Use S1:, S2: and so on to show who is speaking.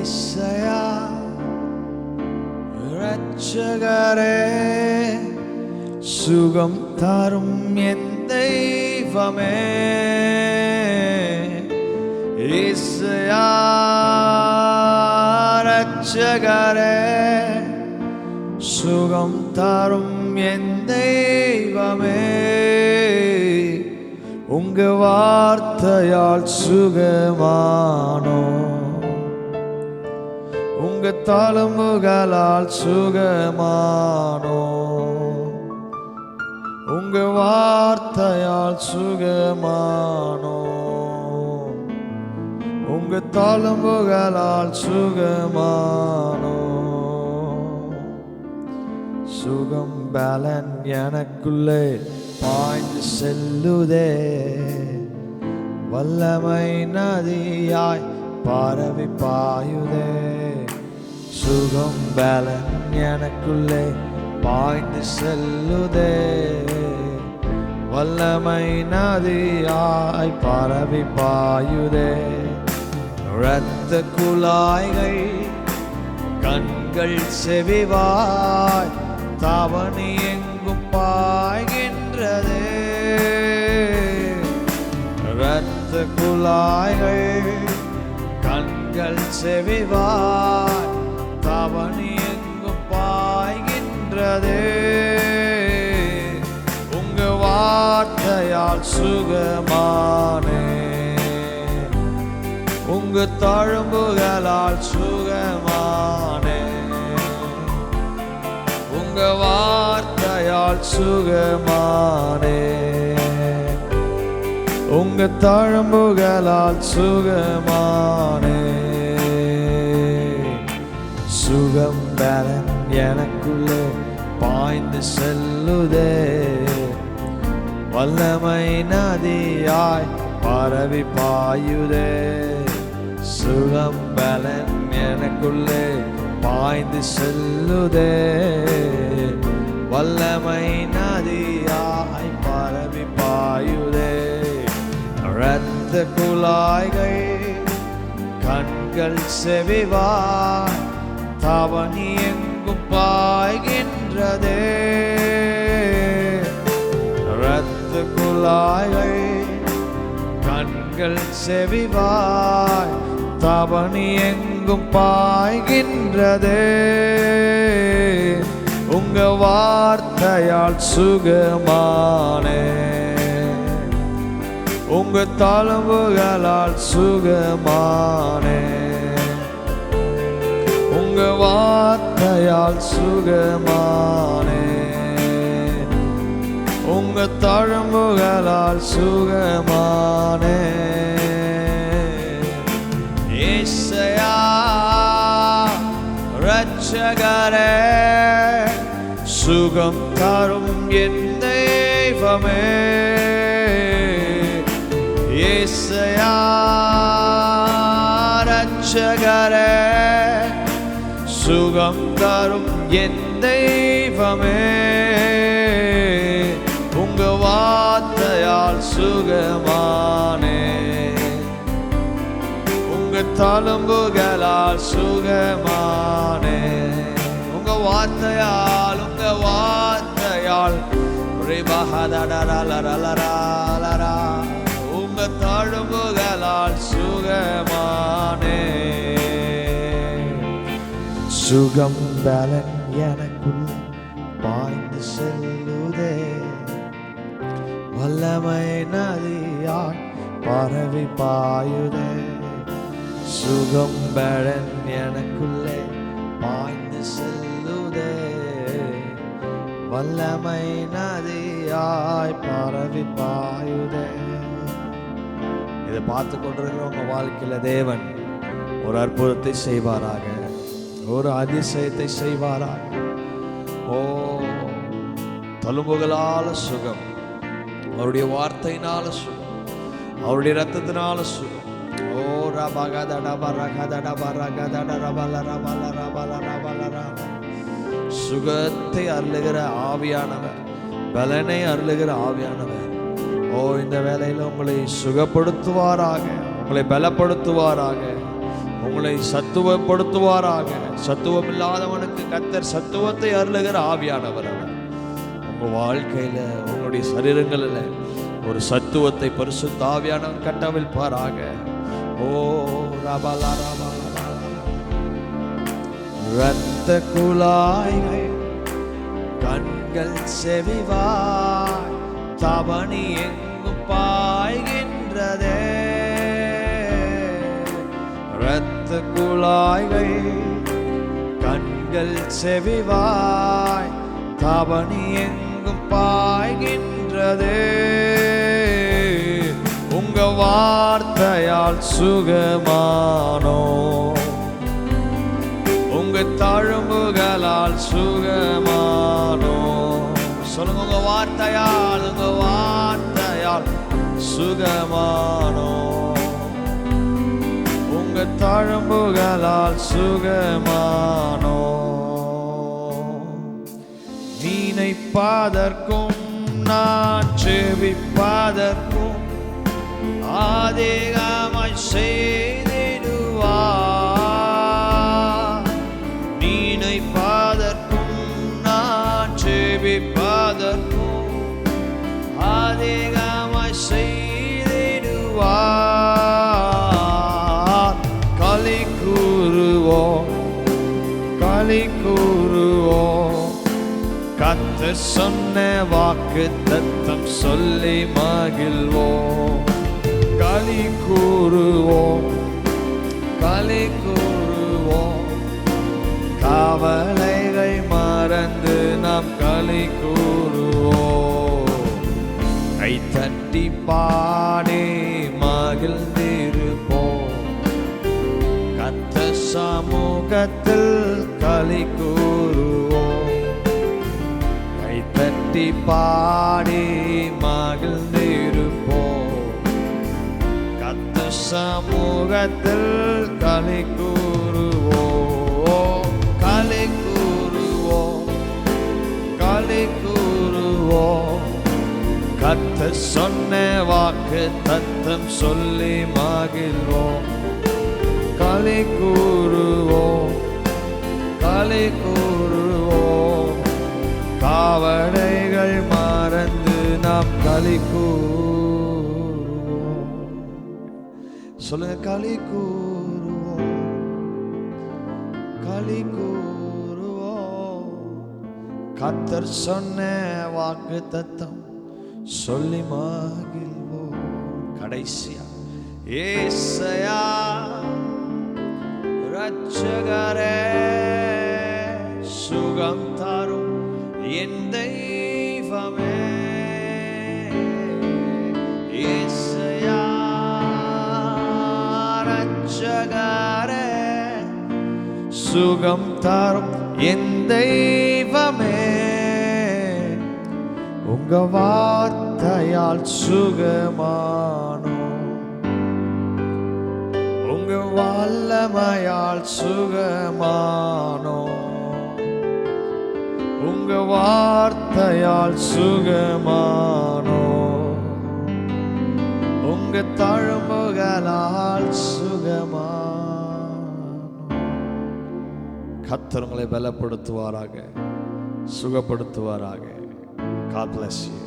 S1: ஏசையா இரட்சகரே, சுகம் தரும் என் தெய்வமே. ஏசையா இரட்சகரே, சுகம் தரும் என் தெய்வமே. உங்க வார்த்தையால் சுகமானோ, உங்க தழும்புகளால் சுகமானோ, உங்க வார்த்தையால் சுகமானோ, உங்க தழும்புகளால் சுகமானோ. சுகம் பலன் எனக்குள்ளே பாய்ந்து செல்லுதே, வல்லமை நதியாய் பரவி பாயுதே. சுகம் பலன் எனக்குள்ளே பாய்ந்து செல்லுதே, வல்லமை நதியாய் பரவி பாயுதே. இரத்த குழாய்கள் கண்கள் செவிவாய் தவணி எங்கும் பாய்கின்றதே. இரத்த குழாய்கள் கண்கள் செவிவாய் தவணி எங்கும் பாய்கின்றதே. உங்க வார்த்தையால் சுகமானே, உங்க தழும்புகளால் சுகமானே, உங்க வார்த்தையால் சுகமானே, உங்க தழும்புகளால் சுகமானே. சுகம் பலன் எனக்குள்ளே பாய்ந்து செல்லுதே, வல்லமை நதியாய் பரவி பாயுதே. சுகம் பலன் எனக்குள்ளே பாய்ந்து செல்லுதே, வல்லமை நதியாய் பரவி பாயுதே. இரத்த குழாய்கள் கண்கள் செவிவாய் தவணி எங்கும் பாய்கின்றதே. இரத்த குழாய்கள் கண்கள் செவிவாய் தவணி எங்கும் பாய்கின்றதே. உங்க வார்த்தையால் சுகமானே, உங்க தழும்புகளால் சுகமானே, உங்க வார்த்தையால் சுகமானே, உங்க தழும்புகளால் சுகமானே. ஏசையா இரட்சகரே, சுகம் தரும் என் தெய்வமே. ஏசையா இரட்சகரே, சுகம் தரும் என் தெய்வமே. உங்க வார்த்தையால் சுகமானே, உங்க தழும்புகளால் சுகமானே. உங்க வார்த்தையால், உங்க வார்த்தையால் உங்க தழும்புகளால் சுகமானே. சுகம் பலன் எனக்குள்ளே பாய்ந்து செல்லுதே, வல்லமை நதியாய் பரவி பாயுதே. சுகம் பலன் எனக்குள்ளே பாய்ந்து செல்லுதே, வல்லமை நதியாய் பரவி பாயுதே. இதை பார்த்து கொண்டிருக்கிற உங்க வாழ்க்கையில தேவன் ஒரு அற்புதத்தை செய்வாராக, ஒரு அதிசயத்தை செய்வாராக. ஓ, தழும்புகளால சுகம், அவருடைய வார்த்தையினால சுகம், அவருடைய ரத்தத்தினால சுகம். ஓ சுகத்தை அருளுகிற ஆவியானவர், பலனை அருளுகிற ஆவியானவர் ஓ இந்த வேளையில் உங்களை சுகப்படுத்துவாராக, உங்களை பலப்படுத்துவாராக. உங்களை சத்துவப்படுத்துவாராக. சத்துவம் இல்லாதவனுக்கு கர்த்தர் சத்துவத்தை அருளுகிற ஆவியானவர் அவர். உங்க வாழ்க்கையில உங்களுடைய சரீரங்களில் ஒரு சத்துவத்தை பரிசுத்த ஆவியானவர் கட்டவிழ்ப்பாராக. ஓ ரபலா ரபலா இரத்த குழாய்கள் கண்கள் செவிவாய் தவணி எங்கும் பாய்கின்றதே. இரத்த குழாய்கள் கண்கள் செவிவாய் தவணி எங்கும் பாய்கின்றதே. உங்க வார்த்தையால் சுகமானோ, உங்க தழும்புகளால் சுகமானோ. சொல்லுங்க, உங்க வார்த்தையால், உங்க வார்த்தையால் சுகமானோ, உங்க தழும்புகளால் சுகமானோ. நினைப்பதற்கும் நான் செவிப்பதற்கும் அதிகமாய் செய்திடுவார். நினைப்பதற்கும் நான் செவிப்பதற்கும் அதிகமாய் செய்திடுவார். களி கூறுவோம், களி கூறுவோம், கர்த்தர் சொன்ன வாக்கு தத்தம் சொல்லி மகிழ்வோம். களி கூறுவோம், களி கூறுவோம், கவலைகள் மறந்து நாம் களி கூறுவோம். கை தட்டி பாடி மகிழ்ந்திருப்போம். கர்த்தர் சமூகத்தில் களி கூறுவோம். கை தட்டி பாடி மகிழ்ந்திருப்போம். கர்த்தர் சமூகத்தில் களி கூறுவோம். களி கூறுவோம், களி கூறுவோம், கர்த்தர் சொன்ன வாக்கு தத்தம் சொல்லி மகிழ்வோம். களி கூறுவோம், களி கூறுவோம், காவடைகள் மறந்து நாம் களி கூறுவோம். சொல்லுங்க, களி கூறுவோம், களி கூறுவோம், கர்த்தர் சொன்ன வாக்கு தத்தம் சொல்லி மகிழ்வோம். கடைசியா, ஏசையா இரட்சகரே சுகம் தரும் என் தெய்வமே. ஏசையா இரட்சகரே சுகம் தரும் என் தெய்வமே. உங்க வார்த்தையால் சுகமானோ, உங்க வல்லமையால் சுகமானோ, உங்க வார்த்தையால் சுகமானோ, உங்க தழும்புகளால் சுகமானோ. கர்த்தர் உங்களை பலப்படுத்துவாராக, சுகப்படுத்துவாராக. God bless you.